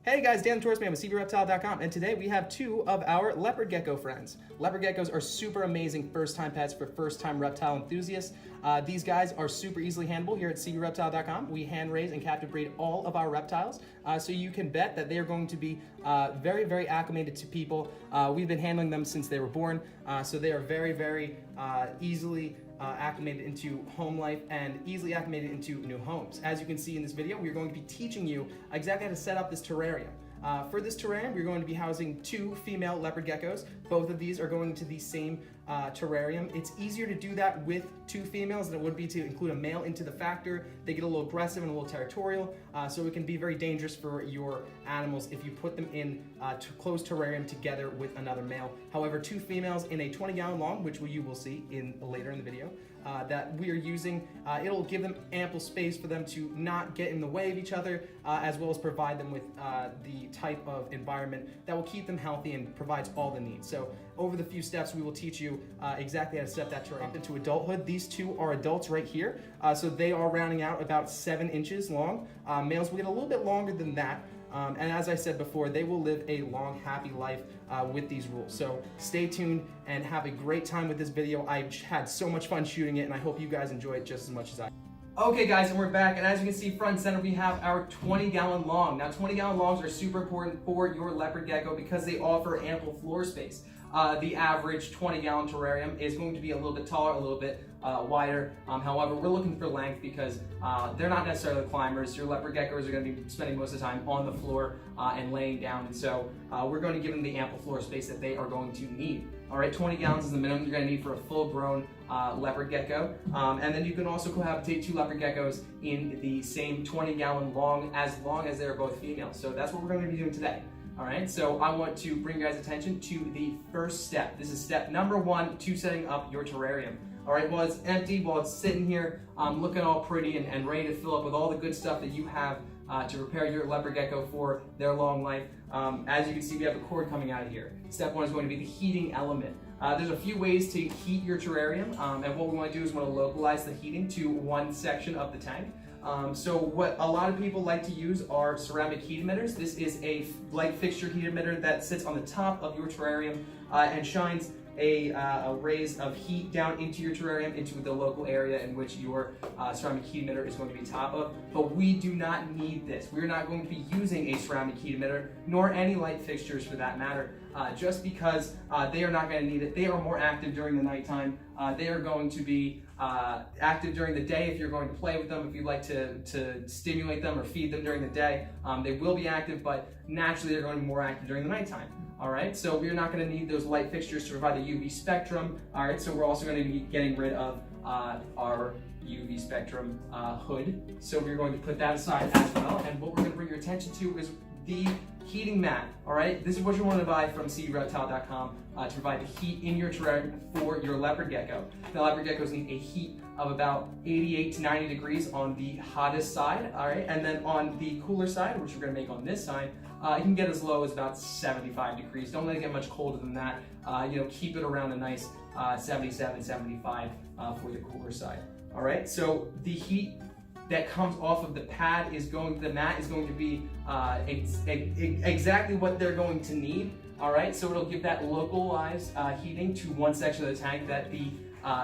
Hey guys, Dan the Tourist Man with CBReptile.com, and today we have two of our leopard gecko friends. Leopard geckos are super amazing first-time pets for first-time reptile enthusiasts. These guys are super easily handleable here at CBReptile.com. We hand raise and captive breed all of our reptiles, so you can bet that they are going to be very, very acclimated to people. We've been handling them since they were born, so they are very, very easily acclimated into home life and easily acclimated into new homes. As you can see in this video, we're going to be teaching you exactly how to set up this terrarium. For this terrarium, we're going to be housing two female leopard geckos. Both of these are going to the same terrarium. It's easier to do that with two females than it would be to include a male into the factor. They get a little aggressive and a little territorial, so it can be very dangerous for your animals if you put them in a closed terrarium together with another male. However, two females in a 20-gallon long, which you will see later in the video, that we are using, it'll give them ample space for them to not get in the way of each other, as well as provide them with the type of environment that will keep them healthy and provides all the needs. So over the few steps, we will teach you exactly how to set that terrarium up into adulthood. These two are adults right here, so they are rounding out about 7 inches long. Males will get a little bit longer than that. And as I said before, they will live a long, happy life with these rules. So stay tuned and have a great time with this video. I had so much fun shooting it, and I hope you guys enjoy it just as much as I. Okay guys, and we're back, and as you can see front and center we have our 20-gallon long. Now 20-gallon longs are super important for your leopard gecko because they offer ample floor space. The average 20-gallon terrarium is going to be a little bit taller, a little bit wider. However, we're looking for length because they're not necessarily climbers. Your leopard geckos are going to be spending most of the time on the floor and laying down, and so we're going to give them the ample floor space that they are going to need. All right, 20 gallons is the minimum you're going to need for a full-grown leopard gecko, and then you can also cohabitate two leopard geckos in the same 20-gallon long as they're both females. So that's what we're going to be doing today. All right, so I want to bring you guys' attention to the first step. This is step number 1 to setting up your terrarium. All right, while it's empty, while it's sitting here looking all pretty and ready to fill up with all the good stuff that you have to prepare your leopard gecko for their long life, as you can see, we have a cord coming out of here. Step 1 is going to be the heating element. There's a few ways to heat your terrarium, and what we want to do is we want to localize the heating to one section of the tank. So what a lot of people like to use are ceramic heat emitters. This is a light fixture heat emitter that sits on the top of your terrarium and shines a rays of heat down into your terrarium, into the local area in which your ceramic heat emitter is going to be top of. But we do not need this. We're not going to be using a ceramic heat emitter, nor any light fixtures for that matter, just because they are not going to need it. They are more active during the nighttime. They are going to be active during the day if you're going to play with them, if you'd like to stimulate them or feed them during the day. They will be active, but naturally they're going to be more active during the nighttime. All right, so we're not going to need those light fixtures to provide the UV spectrum. All right, so we're also going to be getting rid of our UV spectrum hood. So we're going to put that aside as well. And what we're going to bring your attention to is the heating mat. All right, this is what you want to buy from CBReptile.com to provide the heat in your terrarium for your leopard gecko. Now, leopard geckos need a heat of about 88 to 90 degrees on the hottest side. All right, and then on the cooler side, which we're going to make on this side, you can get as low as about 75 degrees. Don't let it get much colder than that. Keep it around a nice 77, 75 for the cooler side. All right, so the heat that comes off of the mat is going to be exactly what they're going to need. All right, so it'll give that localized heating to one section of the tank that the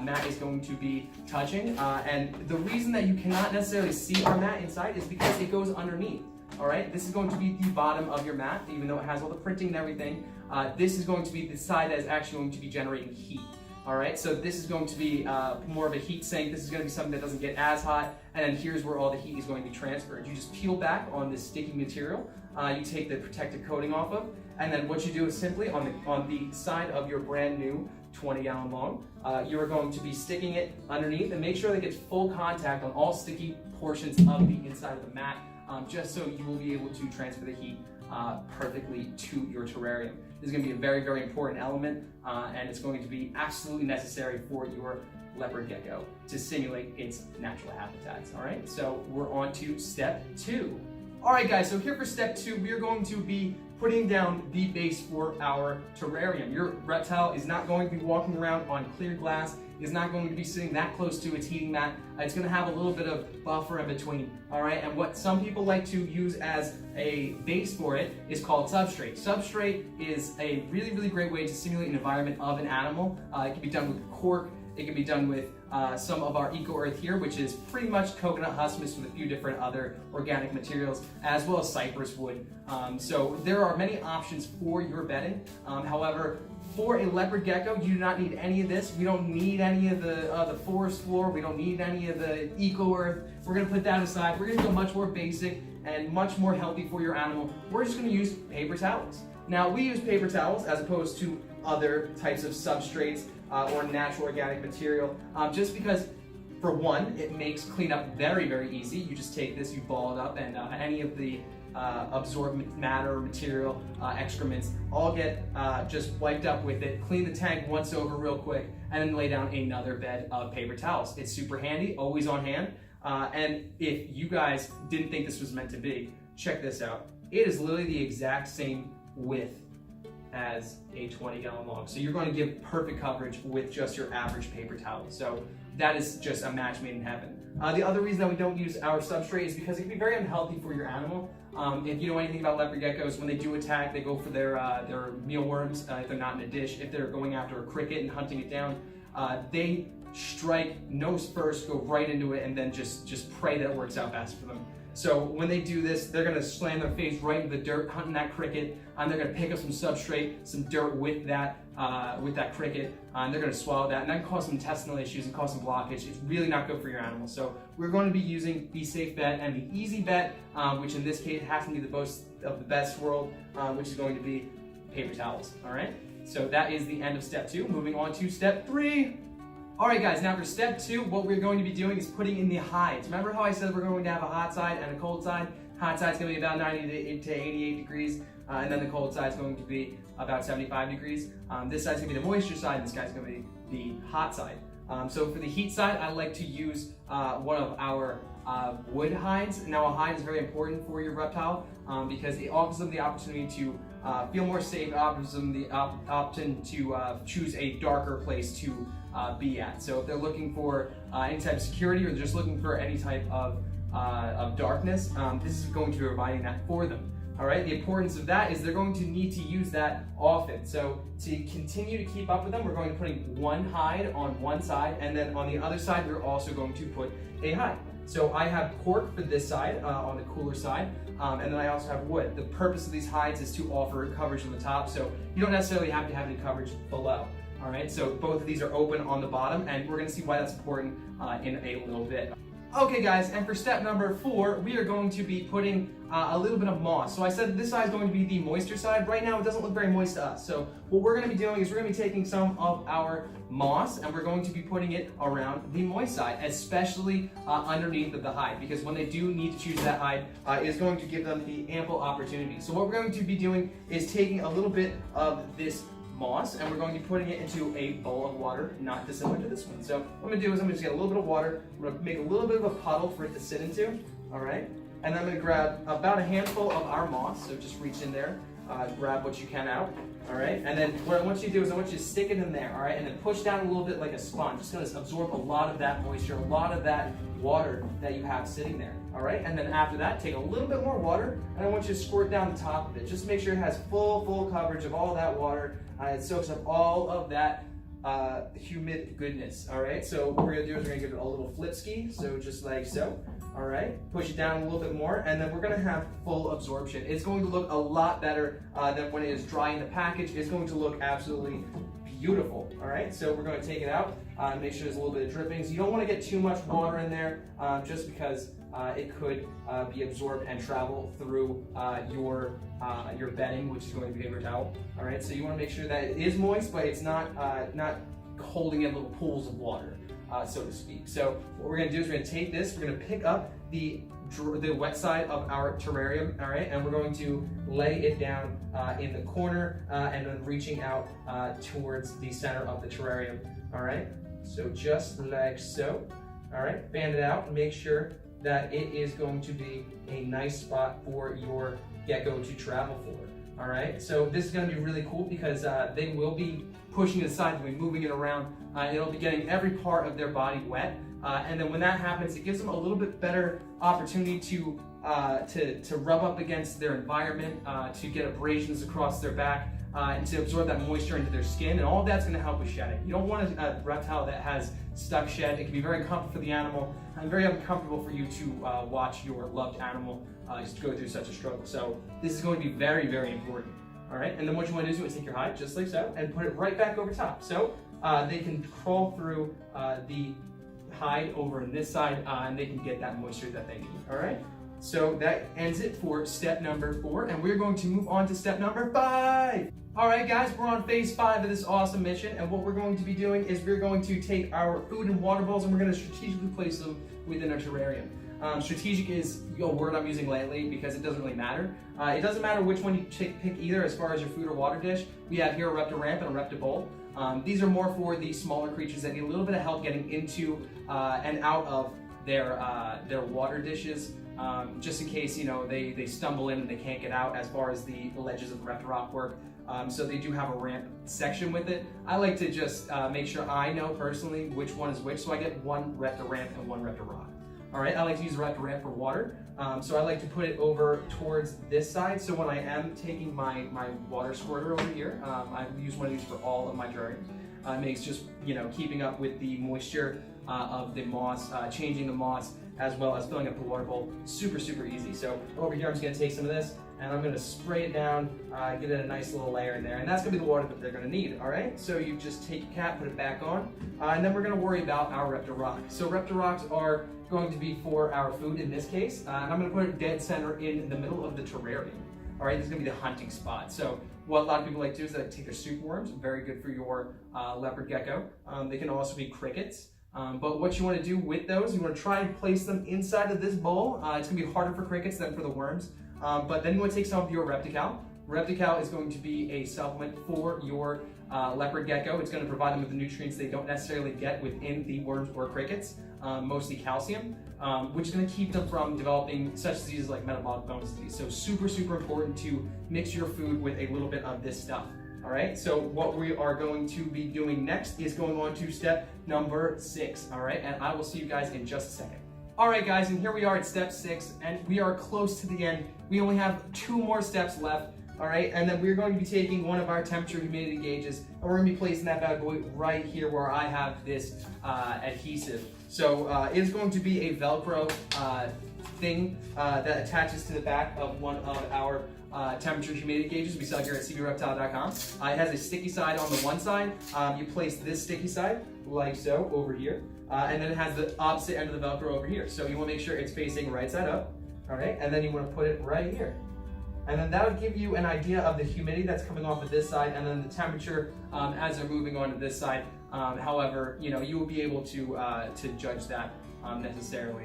mat is going to be touching. And the reason that you cannot necessarily see our mat inside is because it goes underneath. All right, this is going to be the bottom of your mat, even though it has all the printing and everything. This is going to be the side that is actually going to be generating heat. All right, so this is going to be more of a heat sink. This is going to be something that doesn't get as hot, and then here's where all the heat is going to be transferred. You just peel back on this sticky material. You take the protective coating off of, and then what you do is simply on the side of your brand new 20-gallon long, you are going to be sticking it underneath and make sure that it gets full contact on all sticky portions of the inside of the mat, just so you will be able to transfer the heat perfectly to your terrarium. This is going to be a very, very important element, and it's going to be absolutely necessary for your leopard gecko to simulate its natural habitats. All right, so we're on to step 2. All right, guys, so here for step 2, we are going to be putting down the base for our terrarium. Your reptile is not going to be walking around on clear glass, is not going to be sitting that close to its heating mat. It's going to have a little bit of buffer in between, all right? And what some people like to use as a base for it is called substrate. Substrate is a really, really great way to simulate an environment of an animal. It can be done with cork, it can be done with some of our eco earth here, which is pretty much coconut husk mixed with a few different other organic materials, as well as cypress wood. So there are many options for your bedding. However, for a leopard gecko, you do not need any of this. We don't need any of the forest floor. We don't need any of the eco earth. We're gonna put that aside. We're gonna go much more basic and much more healthy for your animal. We're just gonna use paper towels. Now, we use paper towels as opposed to other types of substrates or natural organic material, just because, for one, it makes cleanup very, very easy. You just take this, you ball it up, and any of the absorbed matter, material, excrements, all get just wiped up with it. Clean the tank once over real quick, and then lay down another bed of paper towels. It's super handy, always on hand. And if you guys didn't think this was meant to be, check this out. It is literally the exact same width as a 20-gallon log. So you're going to give perfect coverage with just your average paper towel. So that is just a match made in heaven. The other reason that we don't use our substrate is because it can be very unhealthy for your animal. If you know anything about leopard geckos, when they do attack, they go for their mealworms. If they're not in a dish, if they're going after a cricket and hunting it down, they strike nose first, go right into it, and then just pray that it works out best for them. So when they do this, they're gonna slam their face right into the dirt, hunting that cricket, and they're gonna pick up some substrate, some dirt with that cricket, and they're gonna swallow that, and that can cause some intestinal issues and cause some blockage. It's really not good for your animal. So we're going to be using the safe bet and the easy bet, which in this case has to be the most of the best world, which is going to be paper towels, all right? So that is the end of step 2. Moving on to step 3. All right, guys, now for step 2, what we're going to be doing is putting in the hides. Remember how I said we're going to have a hot side and a cold side? Hot side's going to be about 90 to 88 degrees, and then the cold side's going to be about 75 degrees. This side's going to be the moisture side, and this guy's going to be the hot side. So for the heat side, I like to use one of our wood hides. Now, a hide is very important for your reptile because it offers them the opportunity to feel more safe, offers them the option to choose a darker place to be at. So if they're looking for any type of security or they're just looking for any type of darkness, this is going to be providing that for them. All right, the importance of that is they're going to need to use that often. So to continue to keep up with them, we're going to be putting one hide on one side, and then on the other side, we're also going to put a hide. So I have cork for this side, on the cooler side, and then I also have wood. The purpose of these hides is to offer coverage on the top, so you don't necessarily have to have any coverage below. All right, so both of these are open on the bottom, and we're gonna see why that's important in a little bit. Okay guys, and for step number 4, we are going to be putting a little bit of moss. So I said this side is going to be the moisture side. Right now it doesn't look very moist to us. So what we're going to be doing is we're going to be taking some of our moss and we're going to be putting it around the moist side, especially underneath of the hide, because when they do need to choose that hide, it is going to give them the ample opportunity. So what we're going to be doing is taking a little bit of this moss and we're going to be putting it into a bowl of water, not dissimilar to this one. So what I'm going to do is I'm going to just get a little bit of water, I'm going to make a little bit of a puddle for it to sit into, all right? And then I'm going to grab about a handful of our moss, so just reach in there, grab what you can out, all right? And then what I want you to do is I want you to stick it in there, all right? And then push down a little bit like a sponge. It's going to absorb a lot of that moisture, a lot of that water that you have sitting there, all right? And then after that, take a little bit more water, and I want you to squirt down the top of it. Just make sure it has full coverage of all that water. It soaks up all of that humid goodness, all right? So what we're gonna do is we're gonna give it a little flip ski, so just like so, all right? Push it down a little bit more, and then we're gonna have full absorption. It's going to look a lot better than when it is dry in the package. It's going to look absolutely beautiful, all right? So we're gonna take it out, make sure there's a little bit of drippings. You don't wanna get too much water in there, just because it could be absorbed and travel through your bedding, which is going to be paper towel. All right, so you want to make sure that it is moist, but it's not holding in little pools of water, so to speak. So what we're going to do is we're going to take this, we're going to pick up the wet side of our terrarium, all right, and we're going to lay it down in the corner and then reaching out towards the center of the terrarium. All right, so just like so. All right, fan it out and make sure that it is going to be a nice spot for your gecko to travel for. All right, so this is going to be really cool because they will be pushing it aside, they'll be moving it around. It'll be getting every part of their body wet, and then when that happens, it gives them a little bit better opportunity to rub up against their environment, to get abrasions across their back, and to absorb that moisture into their skin, and all of that's going to help with shedding. You don't want a reptile that has stuck shed. It can be very uncomfortable for the animal and very uncomfortable for you to watch your loved animal just go through such a struggle. So this is going to be very, very important. All right, and then what you want to do is take your hide, just like so, and put it right back over top. So they can crawl through the hide over on this side, and they can get that moisture that they need. All right, so that ends it for step number 4, and we're going to move on to step number 5. All right, guys, we're on phase 5 of this awesome mission, and what we're going to be doing is we're going to take our food and water bowls and we're going to strategically place them within our terrarium. Strategic is a word I'm using lately because it doesn't really matter. It doesn't matter which one you pick either as far as your food or water dish. We have here a Reptar ramp and a Reptar bowl. These are more for the smaller creatures that need a little bit of help getting into and out of their water dishes, just in case they stumble in and they can't get out as far as the ledges of the Reptar rock work. So they do have a ramp section with it. I like to just make sure I know personally which one is which, so I get one Reptar ramp and one Reptar rock. All right, I like to use the Reptar ramp for water, so I like to put it over towards this side. So when I am taking my water squirter over here, I use one of these for all of my terrariums. It makes just keeping up with the moisture of the moss, changing the moss, as well as filling up the water bowl, super easy. So over here, I'm just gonna take some of this and I'm gonna spray it down, get it a nice little layer in there, and that's gonna be the water that they're gonna need. All right, so you just take your cap, put it back on, and then we're gonna worry about our Reptar rock. So Reptar rocks are going to be for our food in this case, and I'm going to put it dead center in the middle of the terrarium. All right, this is going to be the hunting spot. So what a lot of people like to do is they take their soup worms, very good for your leopard gecko. They can also be crickets. But what you want to do with those, you want to try and place them inside of this bowl. It's going to be harder for crickets than for the worms. But then you want to take some of your Reptical. Reptical is going to be a supplement for your leopard gecko. It's going to provide them with the nutrients they don't necessarily get within the worms or crickets, mostly calcium, which is going to keep them from developing such diseases like metabolic bone disease. So super important to mix your food with a little bit of this stuff. All right, so what we are going to be doing next is going on to step number 6. All right, and I will see you guys in just a second. All right, guys, and here we are at step 6, and we are close to the end. We only have 2 more steps left. All right, and then we're going to be taking one of our temperature humidity gauges, and we're going to be placing that bad boy right here where I have this adhesive. So it is going to be a Velcro thing that attaches to the back of one of our temperature humidity gauges we sell here at CBReptile.com. It has a sticky side on the one side. You place this sticky side like so over here, and then it has the opposite end of the Velcro over here. So you want to make sure it's facing right side up. All right, and then you want to put it right here. And then that would give you an idea of the humidity that's coming off of this side, and then the temperature as they're moving on to this side. However, you will be able to judge that necessarily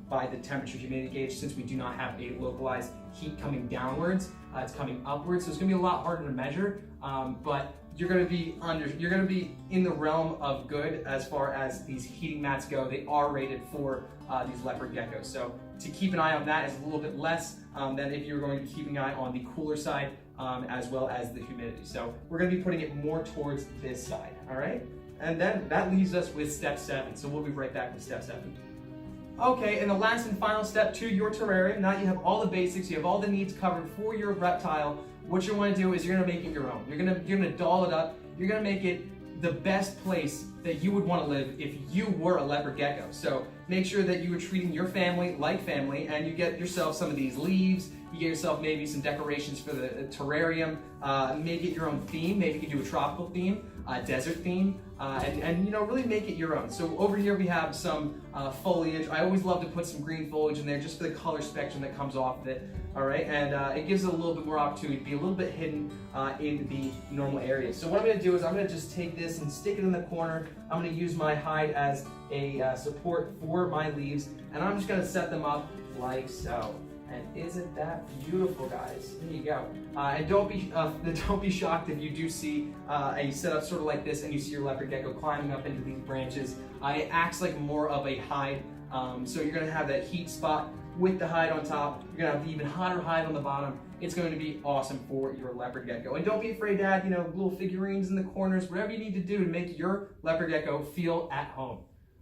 by the temperature humidity gauge, since we do not have a localized heat coming downwards. It's coming upwards, so it's going to be a lot harder to measure. But you're going to be in the realm of good as far as these heating mats go. They are rated for these leopard geckos. So to keep an eye on that is a little bit less than if you're going to be keeping an eye on the cooler side as well as the humidity. So we're going to be putting it more towards this side, all right? And then that leaves us with step 7. So we'll be right back with step 7. Okay, and the last and final step to your terrarium, now you have all the basics, you have all the needs covered for your reptile. What you want to do is you're going to make it your own. You're going to doll it up. You're going to make it the best place that you would want to live if you were a leopard gecko. So make sure that you are treating your family like family, and you get yourself some of these leaves. You get yourself maybe some decorations for the terrarium. Make it your own theme. Maybe you can do a tropical theme, a desert theme, and really make it your own. So over here we have some foliage. I always love to put some green foliage in there just for the color spectrum that comes off of it. All right, and it gives it a little bit more opportunity to be a little bit hidden in the normal areas. So what I'm going to do is I'm going to just take this and stick it in the corner. I'm going to use my hide as a support for my leaves, and I'm just going to set them up like so. And isn't that beautiful, guys? There you go. And don't be shocked if you do see a setup sort of like this, and you see your leopard gecko climbing up into these branches. It acts like more of a hide, so you're going to have that heat spot with the hide on top. You're gonna have the even hotter hide on the bottom. It's going to be awesome for your leopard gecko. And don't be afraid to add, little figurines in the corners, whatever you need to do to make your leopard gecko feel at home.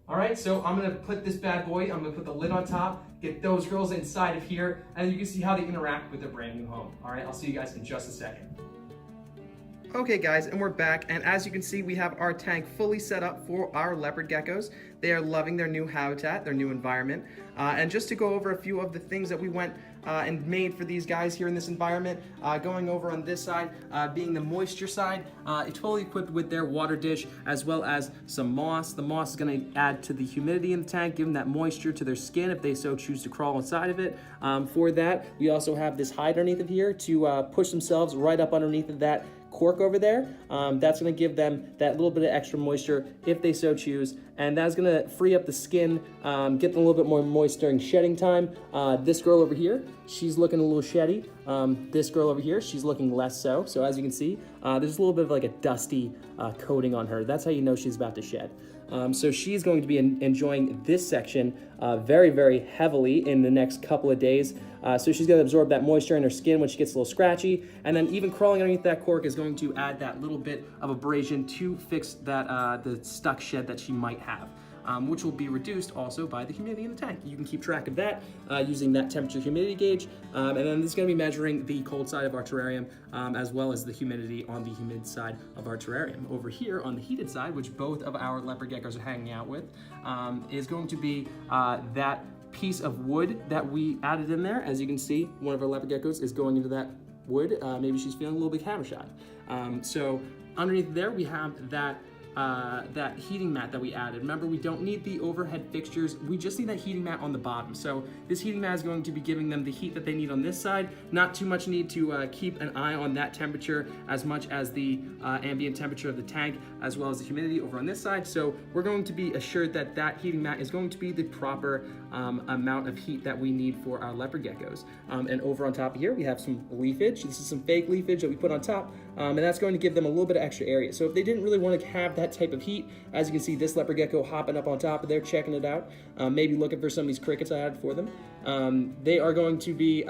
All right, so I'm gonna put this bad boy, I'm gonna put the lid on top, get those girls inside of here, and you can see how they interact with their brand new home. All right, I'll see you guys in just a second. Okay guys, and we're back, and as you can see, we have our tank fully set up for our leopard geckos. They are loving their new habitat, their new environment. And just to go over a few of the things that we went and made for these guys here in this environment, going over on this side, being the moisture side, it's fully equipped with their water dish as well as some moss. The moss is going to add to the humidity in the tank, give them that moisture to their skin if they so choose to crawl inside of it. For that, we also have this hide underneath of here to push themselves right up underneath of that cork over there. That's going to give them that little bit of extra moisture if they so choose, and that's going to free up the skin, get them a little bit more moist during shedding time. This girl over here, she's looking a little sheddy. This girl over here, she's looking less so. So as you can see, there's a little bit of like a dusty coating on her. That's how you know she's about to shed. So she's going to be enjoying this section very, very heavily in the next couple of days. So she's going to absorb that moisture in her skin when she gets a little scratchy. And then even crawling underneath that cork is going to add that little bit of abrasion to fix that the stuck shed that she might have. Which will be reduced also by the humidity in the tank. You can keep track of that using that temperature humidity gauge. And then this is going to be measuring the cold side of our terrarium as well as the humidity on the humid side of our terrarium. Over here on the heated side, which both of our leopard geckos are hanging out with, is going to be that piece of wood that we added in there. As you can see, one of our leopard geckos is going into that wood. Maybe she's feeling a little bit camera shy. So underneath there, we have that heating mat that we added. Remember, we don't need the overhead fixtures. We just need that heating mat on the bottom. So this heating mat is going to be giving them the heat that they need on this side. Not too much need to keep an eye on that temperature as much as the ambient temperature of the tank, as well as the humidity over on this side. So we're going to be assured that that heating mat is going to be the proper amount of heat that we need for our leopard geckos. And over on top of here, we have some leafage. This is some fake leafage that we put on top, and that's going to give them a little bit of extra area. So if they didn't really want to have that type of heat, as you can see, this leopard gecko hopping up on top of there, checking it out, maybe looking for some of these crickets I added for them. They are going to be,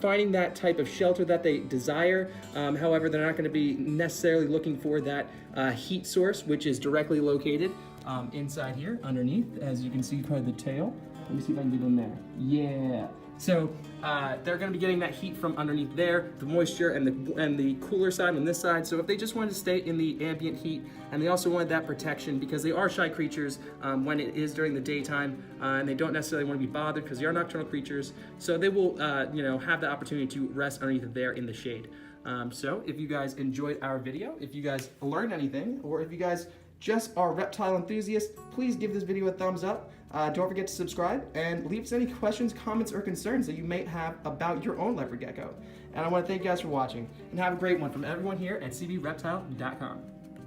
finding that type of shelter that they desire. However, they're not going to be necessarily looking for that heat source, which is directly located inside here, underneath, as you can see by the tail. Let me see if I can get in there. Yeah. So they're going to be getting that heat from underneath there, the moisture and the cooler side on this side. So if they just wanted to stay in the ambient heat, and they also wanted that protection because they are shy creatures when it is during the daytime, and they don't necessarily want to be bothered because they are nocturnal creatures. So they will, have the opportunity to rest underneath there in the shade. So if you guys enjoyed our video, if you guys learned anything, or if you guys just are reptile enthusiasts, please give this video a thumbs up. Don't forget to subscribe and leave us any questions, comments, or concerns that you may have about your own leopard gecko. And I want to thank you guys for watching, and have a great one from everyone here at CBReptile.com.